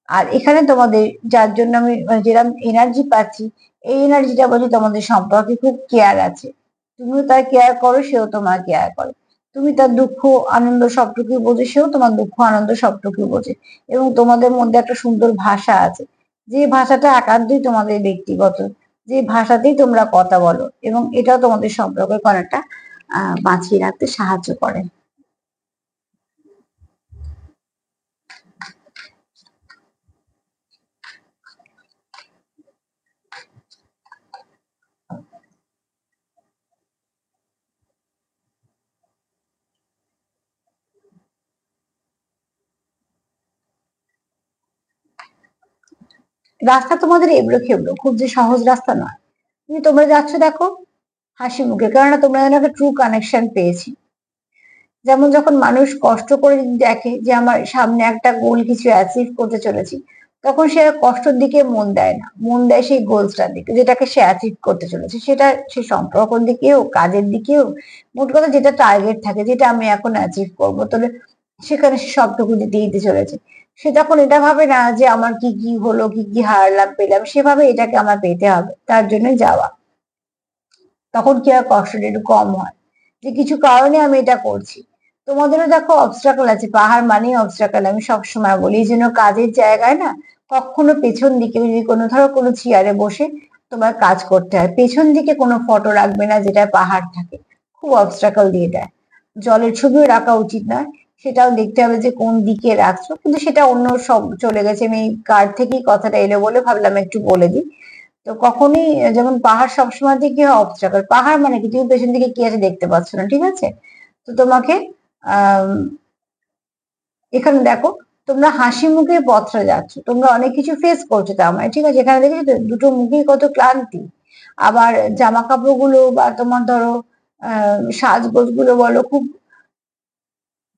আর এখানে তোমাদের যার জন্য আমি যেরকম এনার্জি পাচ্ছি, এই এনার্জিটা বলছি তোমাদের সম্পর্কে খুব কেয়ার আছে। তুমিও তার কেয়ার করো, সেও তোমার কেয়ার করে। তুমি তার দুঃখ আনন্দ সবটুকুই বোঝে, সেও তোমার দুঃখ আনন্দ সবটুকুই বোঝে। এবং তোমাদের মধ্যে একটা সুন্দর ভাষা আছে, যে ভাষাটা একান্তই তোমাদের ব্যক্তিগত, যে ভাষাতেই তোমরা কথা বলো, এবং এটাও তোমাদের সম্পর্ককে অনেকটা বাঁচিয়ে রাখতে সাহায্য করে। রাস্তা তোমাদের এবড়ো খেবড়ো, খুব যে সহজ রাস্তা নয়। তুমি তোমরা যাচ্ছ দেখো হাসি মুখে, কেননা তোমরা যেন একটা ট্রু কানেকশন পেয়েছি। যেমন যখন মানুষ কষ্ট করে যদি দেখে যে আমার সামনে একটা গোল কিছু অ্যাচিভ করতে চলেছি, তখন সে আর কষ্টর দিকে মন দেয় না, মন দেয় সেই গোলসটার দিকে যেটাকে সে অ্যাচিভ করতে চলেছে। সেটা সে সম্পর্কের দিকেও কাজের দিকেও, মোট কথা যেটা টার্গেট থাকে, যেটা আমি এখন অ্যাচিভ করবো, তাহলে সেখানে সে সবটুকু দিতে দিতে চলেছে। সে তখন এটা ভাবে না যে আমার কি কি হলো, কি কি হারলাম পেলাম, সেভাবে এটাকে আমার পেতে হবে, তার জন্য যাওয়া। তখন কি আর কষ্টটা একটু কম হয়, যে কিছু কারণে আমি এটা করছি। তোমাদেরও দেখো অবস্ট্রাকল আছে, পাহাড় মানেই অবস্ট্রাকল, আমি সবসময় বলি। এই জন্য কাজের জায়গায় না কখনো পেছন দিকে যদি কোনো ধরো কোনো চেয়ারে বসে তোমার কাজ করতে হয়, পেছন দিকে কোনো ফটো রাখবে না যেটা পাহাড় থাকে, খুব অবস্ট্রাকল দিয়ে দেয়। জলের ছবিও রাখা উচিত নয়, সেটাও দেখতে হবে যে কোন দিকে রাখছো। কিন্তু সেটা অন্য সব চলে গেছে, আমি কার থেকেই কথাটা এলো বলে ভাবলাম একটু বলে দিই। তো কখনই যেমন পাহাড় সবসময় কি হয় অবস্ট্রাকল, পাহাড় মানে কি তুমি পেছন দিকে কি আছে দেখতে পাচ্ছ না, ঠিক আছে? তো তোমাকে আহ এখানে দেখো তোমরা হাসি মুখে পথটা যাচ্ছ, তোমরা অনেক কিছু ফেস করছো তার মানে, ঠিক আছে? এখানে দেখেছো তো দুটো মুখেই কত ক্লান্তি। আবার জামা কাপড় গুলো বা তোমার ধরো সাজগোজ গুলো বলো, খুব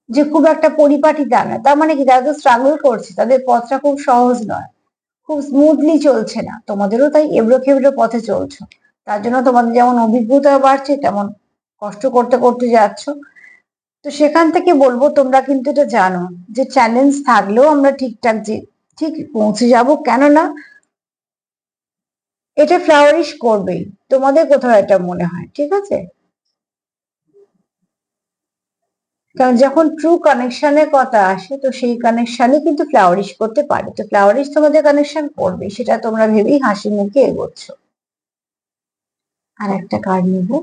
যে খুব একটা পরিপাটি তা না। তার মানে কি যারা তো স্ট্রাগল করছে তাদের পথটা খুব সহজ নয়, খুব স্মুথলি চলছে না। তোমাদেরও তাই এবড়ো খেবড়ো পথে চলছো। তার জন্য তোমাদের যেমন অভিজ্ঞতা বাড়ছে, তেমন কষ্ট করতে করতে যাচ্ছ। তো সেখান থেকে বলবো তোমরা কিন্তু এটা জানো যে চ্যালেঞ্জ থাকলেও আমরা ঠিকঠাক যে ঠিক পৌঁছে যাব, কেননা এটা ফ্লাওয়ারিশ করবেই। তোমাদের কোথাও এটা মনে হয়, ঠিক আছে? কারণ যখন ট্রু কানেকশনের কথা আসে, তো সেই কানেকশনই কিন্তু ফ্লাওয়ারিশ করতে পারে। তো ফ্লাওয়ারিশ তোমাদের কানেকশন করবে, সেটা তোমরা ভেবেই হাসি মুখে এগোচ্ছ। আর একটা কার্ড নেবো।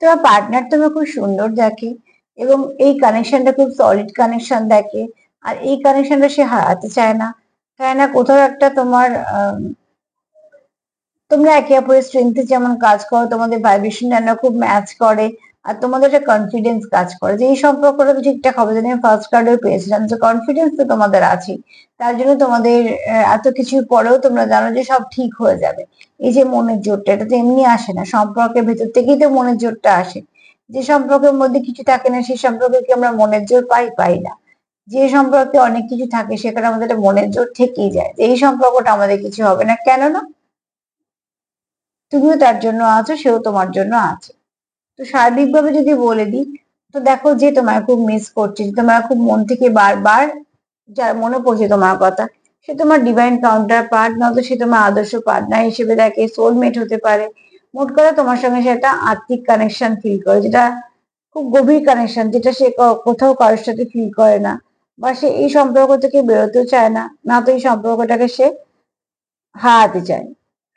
তোমার পার্টনার তোমার খুব সুন্দর দেখে, এবং এই কানেকশনটা খুব সলিড কানেকশন দেখে। আর এই কানেকশনটা সে হারাতে চায় না। চায় না কোথাও একটা তোমার তোমরা একে অপরের স্ট্রেংথে যেমন কাজ করো, তোমাদের ভাইব্রেশন যেন খুব ম্যাচ করে। আর তোমাদের একটা কনফিডেন্স কাজ করে যে এই সম্পর্কটা তো ঠিকঠাক হবে। যেন আমি ফার্স্ট কার্ডেও পেয়েছিলাম যে কনফিডেন্স তো তোমাদের আছে। তার জন্য তোমাদের এত কিছু পরেও তোমরা জানো যে সব ঠিক হয়ে যাবে। এই যে মনের জোরটা, এটা তো এমনি আসে না, সম্পর্কের ভেতর থেকেই তো মনের জোরটা আসে। যে সম্পর্কের মধ্যে কিছু থাকে না সেই সম্পর্কে কি আমরা মনের জোর পাই? পাই না। যে সম্পর্কে অনেক কিছু থাকে সেখানে আমাদের একটা মনের জোর থেকেই যায় যে এই সম্পর্কটা আমাদের কিছু হবে না, কেননা তুমিও তার জন্য আছো, সেও তোমার জন্য আছে। তো সার্বিকভাবে যদি বলে দিই, তো দেখো যে তোমায় খুব মিস করছে, যে তোমার খুব মন থেকে বারবার যার মনে পড়ছে তোমার কথা, সে তোমার ডিভাইন কাউন্টার পার্ট, নয়তো সে তোমার আদর্শ পার্টনার হিসেবে দেখে, সোলমেট হতে পারে। মোট কথা তোমার সঙ্গে সে একটা আত্মিক কানেকশন ফিল করে, যেটা খুব গভীর কানেকশন, যেটা সে কোথাও কারোর সাথে ফিল করে না, বা সে এই সম্পর্ক থেকে বেরোতেও চায় না, না তো এই সম্পর্কটাকে সে হারাতে চায়।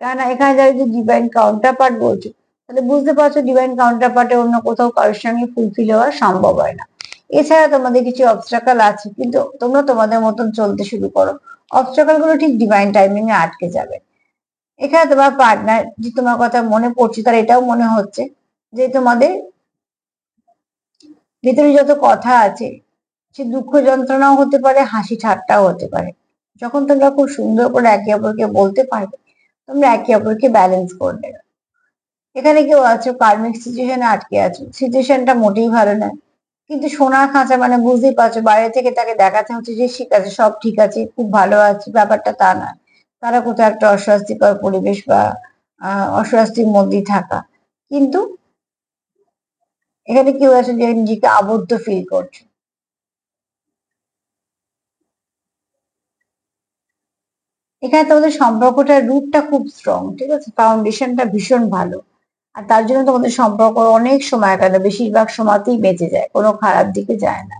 কারণ এখানে যারা যে ডিভাইন কাউন্টার পার্ট বলছো, তাহলে বুঝতে পারছো ডিভাইন কাউন্টার পার্টে অন্য কোথাও কারোর সঙ্গে ফুলফিল হওয়া সম্ভব হয় না। এছাড়া তোমাদের কিছু অবস্ট্রাকল আছে, কিন্তু তোমরা তোমাদের মতন চলতে শুরু করো, অবস্ট্রাকল গুলো ঠিক ডিভাইন টাইমিং এ আটকে যাবে। এখানে তোমার পার্টনার যে তোমার কথা মনে পড়ছে, তার এটাও মনে হচ্ছে যে তোমাদের ভিতরে যত কথা আছে, সে দুঃখ যন্ত্রণাও হতে পারে, হাসি ঠাট্টাও হতে পারে। যখন তোমরা খুব সুন্দর করে একে অপরকে বলতে পারবে, তোমরা একে অপরকে ব্যালেন্স করে নেবে। এখানে কেউ আছো কার্মিক সিচুয়েশনে আটকে আছো, সিচুয়েশনটা মোটেই ভালো নয়, কিন্তু সোনার খাঁচা মানে বুঝতেই পারছো, বাইরে থেকে তাকে দেখাতে হচ্ছে যে ঠিক আছে, সব ঠিক আছে, খুব ভালো আছে, ব্যাপারটা তা নয়। তারা কোথাও একটা অস্বস্তিকর পরিবেশ বা অস্বস্তির মধ্যেই থাকা। কিন্তু এখানে কেউ আছে যে নিজেকে আবদ্ধ ফিল করছে। এখানে তোমাদের সম্পর্কটার রুটটা খুব স্ট্রং, ঠিক আছে, ফাউন্ডেশনটা ভীষণ ভালো। আর তার জন্য তোমাদের সম্পর্ক অনেক সময় কাটে, বেশিরভাগ সময়তেই বেঁচে যায়, কোনো খারাপ দিকে যায় না।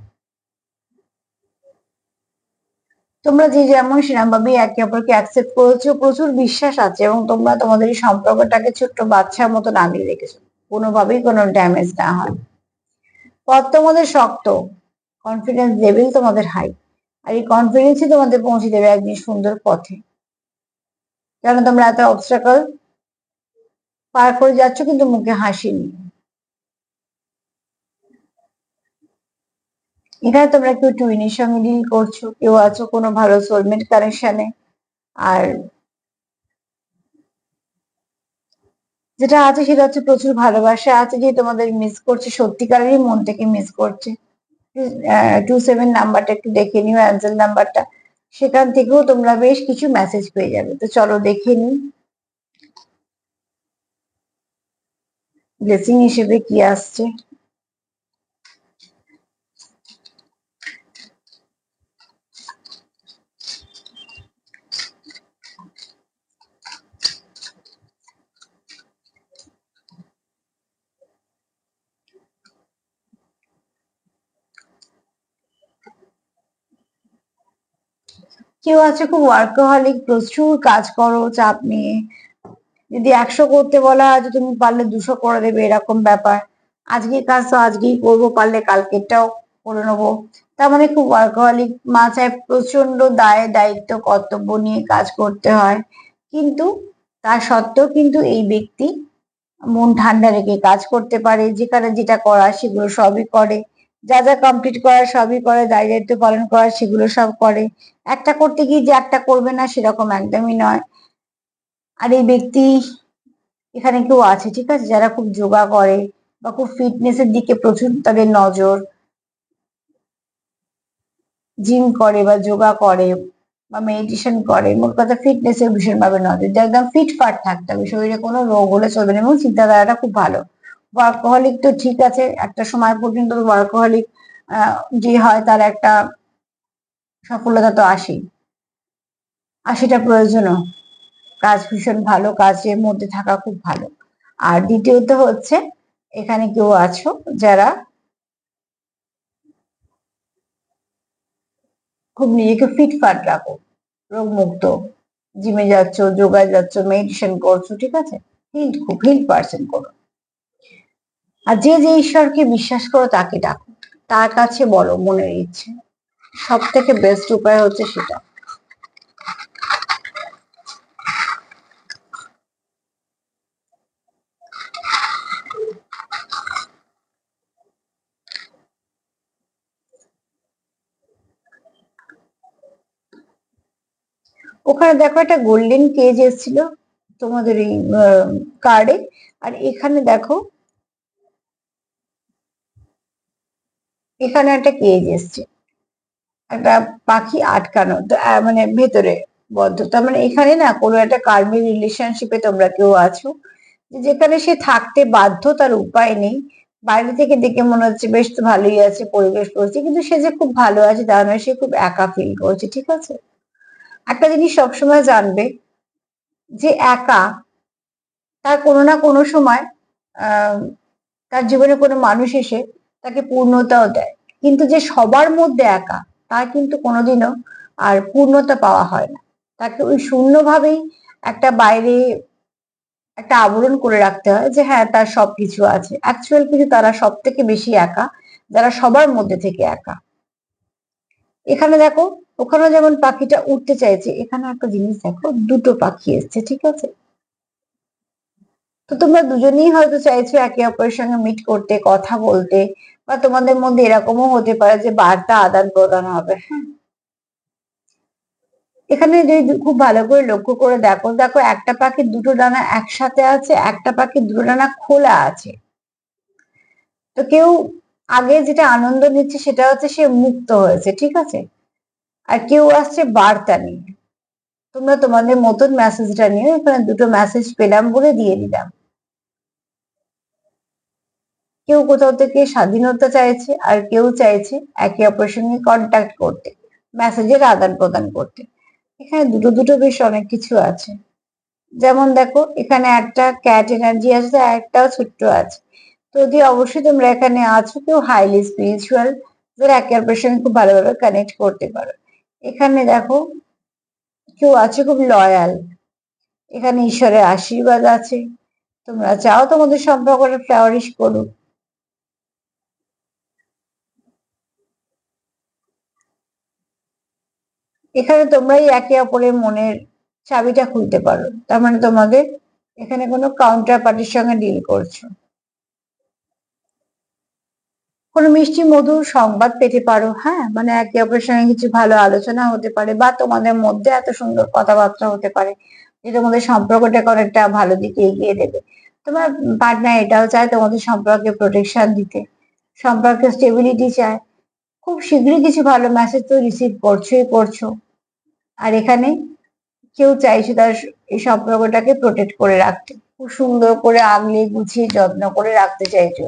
তোমরা যে যেমন সেরকম ভাবে একে অপরকে অ্যাকসেপ্ট করেছো, প্রচুর বিশ্বাস আছে, এবং তোমরা তোমাদের এই সম্পর্কটাকে ছোট্ট বাচ্চার মতন আগলে রেখেছো, কোনোভাবেই কোনো ড্যামেজ না হয়। পথ তোমাদের শক্ত, কনফিডেন্স লেভেল তোমাদের হাই, আর এই কনফিডেন্সই তোমাদের পৌঁছে দেবে একদিন সুন্দর পথে। কেন তোমরা এত অবস্ট্রাকল পার করে যাচ্ছ, কিন্তু মুখে হাসি নেই। এখানে তোমরা কেউ টুইনের সঙ্গে ডিল করছো, কেউ আছো কোনো ভালো সোলমেট কানেকশনে। আর যেটা আছে সেটা হচ্ছে প্রচুর ভালোবাসা আছে, যে তোমাদের মিস করছে, সত্যিকারেরই মন থেকে মিস করছে। 27 নাম্বারটা একটু দেখে নিও, অ্যাঞ্জেল নাম্বারটা, সেখান থেকেও তোমরা বেশ কিছু মেসেজ পেয়ে যাবে। তো চলো দেখে নিই ব্লেসিং হিসেবে কি আসছে। কেউ আছে খুব ওয়ার্কাহলিক, প্রচুর কাজ করো চাপ নিয়ে, যদি 100 করতে বলা হয়, তুমি পারলে 200 করে দেবে, এরকম ব্যাপার। আজকে কাজ তো আজকেই করবো, পারলে কালকেরটাও করে নেবো। তার মানে খুব ওয়ার্কাহলিক, মাথায় প্রচন্ড দায় দায়িত্ব কর্তব্য নিয়ে কাজ করতে হয়। কিন্তু তা সত্ত্বেও কিন্তু এই ব্যক্তি মন ঠান্ডা রেখে কাজ করতে পারে, যেখানে যেটা করার সেগুলো সবই করে, যা যা কমপ্লিট করার সবই করে, দায় দায়িত্ব পালন করার সেগুলো সব করে। একটা করতে গিয়ে যে একটা করবে না, সেরকম একদমই নয়। আর এই ব্যক্তি, এখানে কেউ আছে ঠিক আছে, যারা খুব যোগা করে বা খুব ফিটনেসের দিকে প্রচুর তাদের নজর, জিম করে বা যোগা করে বা মেডিটেশন করে, মোট কথা ফিটনেসের ভীষণ ভাবে নজর, যে একদম ফিটফাট থাকতে হবে, শরীরে কোনো রোগ হলে চলবে না, এবং চিন্তাধারাটা খুব ভালো। ওয়ার্কহলিক তো ঠিক আছে, একটা সময় পর্যন্ত ওয়ার্কহলিক যে হয় তার একটা সফলতা তো আসেই, আর সেটা প্রয়োজনও। কাজ ভীষণ ভালো, কাজের মধ্যে থাকা খুব ভালো। আর দ্বিতীয়ত হচ্ছে, এখানে কেউ আছো যারা খুব নিজেকে ফিটফাট রাখো, রোগ মুক্ত, জিমে যাচ্ছ, যোগায় যাচ্ছ, মেডিটেশন করছো, ঠিক আছে, খুব হিল পার্সন করো। আর যে যে ঈশ্বরকে বিশ্বাস করো তাকে ডাকো, তার কাছে বলো মনের ইচ্ছে, সব থেকে বেস্ট উপায় হচ্ছে সেটা। ওখানে দেখো একটা গোল্ডেন কেজ এসেছিল তোমাদের এই কার্ডে, আর এখানে দেখো এখানে একটা কেজ এসছে। একটা পাখি আটকানো, মানে ভেতরে বদ্ধ। তার মানে এখানে না কোনো একটা কার্মিক রিলেশনশিপে তোমরা কেউ আছো, যেখানে সে থাকতে বাধ্য, তার উপায় নেই। বাইরে থেকে দেখে মনে হচ্ছে বেশ তো ভালোই আছে, পরিবেশ করছে, কিন্তু সে যে খুব ভালো আছে তা নয়, সে খুব একা ফিল করছে। ঠিক আছে, একটা জিনিস সবসময় জানবে যে একা তার কোনো না কোনো সময় আহ তার জীবনে কোনো মানুষ এসে তাকে পূর্ণতাও দেয়, কিন্তু যে সবার মধ্যে একা, তার কিন্তু কোনোদিনও আর পূর্ণতা পাওয়া হয় না। তাকে ওই শূন্যভাবেই একটা বাইরে একটা আবরণ করে রাখতে হয় যে হ্যাঁ তার সবকিছু আছে, অ্যাকচুয়াল কিন্তু তারা সব থেকে বেশি একা, যারা সবার মধ্যে থেকে একা। এখানে দেখো, ওখানে যেমন পাখিটা উঠতে চাইছে, এখানে একটা জিনিস দেখো, দুটো পাখি এসছে। ঠিক আছে, তো তোমরা দুজনেই হয়তো চাইছো একে অপরের সঙ্গে মিট করতে, কথা বলতে, বা তোমাদের মধ্যে এরকমও হতে পারে যে বার্তা আদান প্রদান হবে। হ্যাঁ, এখানে যদি খুব ভালো করে লক্ষ্য করে দেখো, দেখো একটা পাখির দুটো ডানা একসাথে আছে, একটা পাখির দুটো ডানা খোলা আছে। তো কেউ আগে যেটা আনন্দ নিচ্ছে সেটা হচ্ছে সে মুক্ত হয়েছে। ঠিক আছে, আর কেউ আসছে বার্তা নিয়ে। তোমরা তোমাদের মতন মেসেজটা নিয়ে, এখানে দুটো মেসেজ পেলাম বলে দিয়ে দিলাম। কেউ কোথাও থেকে স্বাধীনতা চাইছে, আর কেউ চাইছে একে অপরের সঙ্গে কন্ট্যাক্ট করতে, মেসেজের আদান প্রদান করতে। এখানে দুটো দুটো বেশ অনেক কিছু আছে। যেমন দেখো, এখানে একটা ক্যাট এনার্জি আছে, আর একটাও ছোট্ট আছে। তো যদি অবশ্যই তোমরা এখানে আছো কেউ হাইলি স্পিরিচুয়াল, যারা একে অপরের সঙ্গে খুব ভালোভাবে কানেক্ট করতে পারো। এখানে দেখো কেউ আছে খুব লয়াল, এখানে ঈশ্বরের আশীর্বাদ আছে, তোমরা চাও তোমাদের সম্পর্কটা ফ্লাওয়ারিশ করুক। এখানে তোমরাই একে অপরের মনের চাবিটা খুলতে পারো, তার মানে তোমাদের এখানে কোনো কাউন্টার পার্টির সঙ্গে ডিল করছো। কোনো মিষ্টি মধুর সংবাদ পেতে পারো, হ্যাঁ, মানে একে অপরের সঙ্গে কিছু ভালো আলোচনা হতে পারে, বা তোমাদের মধ্যে এত সুন্দর কথাবার্তা হতে পারে যে তোমাদের সম্পর্কটাকে অনেকটা ভালো দিকে এগিয়ে দেবে। তোমার পার্টনার এটাও চায় তোমাদের সম্পর্কে প্রোটেকশন দিতে, সম্পর্কে স্টেবিলিটি চায়। খুব শীঘ্রই কিছু ভালো মেসেজ তো রিসিভ করছোই করছো। আর এখানে কেউ চাইছে তার এই সম্পর্কটাকে প্রোটেক্ট করে রাখতে, খুব সুন্দর করে আগলে গুছিয়ে যত্ন করে রাখতে চাইছো।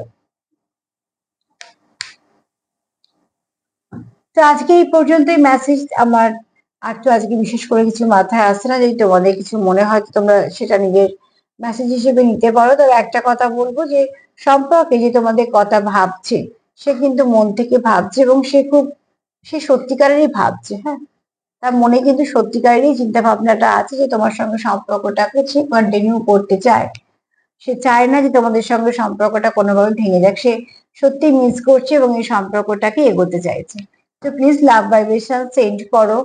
তো আজকে এই পর্যন্তই মেসেজ আমার। আর তো আজকে বিশেষ করে কিছু মাথায় আসছে না, যদি তোমাদের কিছু মনে হয় তো তোমরা সেটা নিজের মেসেজ হিসেবে নিতে পারো। তবে একটা কথা বলবো যে সম্পর্কে যে তোমাদের কথা ভাবছে, সে কিন্তু মন থেকে ভাবছে, এবং সে সত্যিকারেরই ভাবছে। হ্যাঁ, তার মনে কিন্তু সত্যিকারেরই চিন্তা ভাবনাটা আছে যে তোমার সঙ্গে সম্পর্কটাকে সে কন্টিনিউ করতে চায়। সে চায় না যে তোমাদের সঙ্গে সম্পর্কটা কোনোভাবে ভেঙে যাক, সে সত্যি মিস করছে এবং এই সম্পর্কটাকে এগোতে চাইছে। তো প্লিজ লাভ ভাইব্রেশন সেন্ড করো,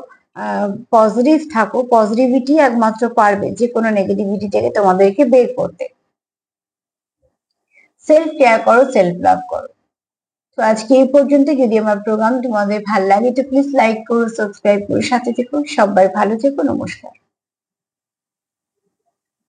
পজিটিভ থাকো, পজিটিভিটি একমাত্র পারবে যে কোনো নেগেটিভিটি থেকে তোমাদেরকে বের করতে। সেলফ কেয়ার করো, সেলফ লাভ করো। তো আজকে এই পর্যন্ত। যদি আমার প্রোগ্রাম তোমাদের ভালো লাগে তো প্লিজ লাইক করো, সাবস্ক্রাইব করো, সাথে থেকো। সবাই ভালো থেকো, নমস্কার।